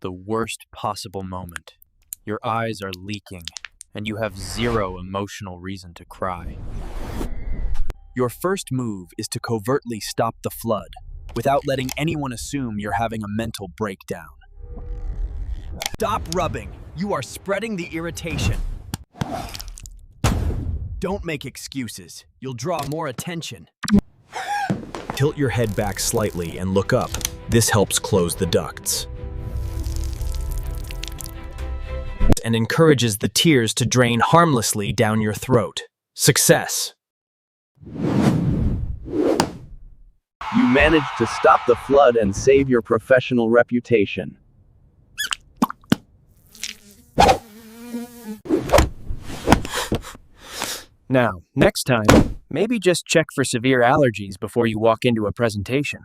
The worst possible moment. Your eyes are leaking, and you have zero emotional reason to cry. Your first move is to covertly stop the flood, without letting anyone assume you're having a mental breakdown. Stop rubbing! You are spreading the irritation. Don't make excuses. You'll draw more attention. Tilt your head back slightly and look up. This helps close the ducts. And encourages the tears to drain harmlessly down your throat. Success! You managed to stop the flood and save your professional reputation. Now, next time, maybe just check for severe allergies before you walk into a presentation.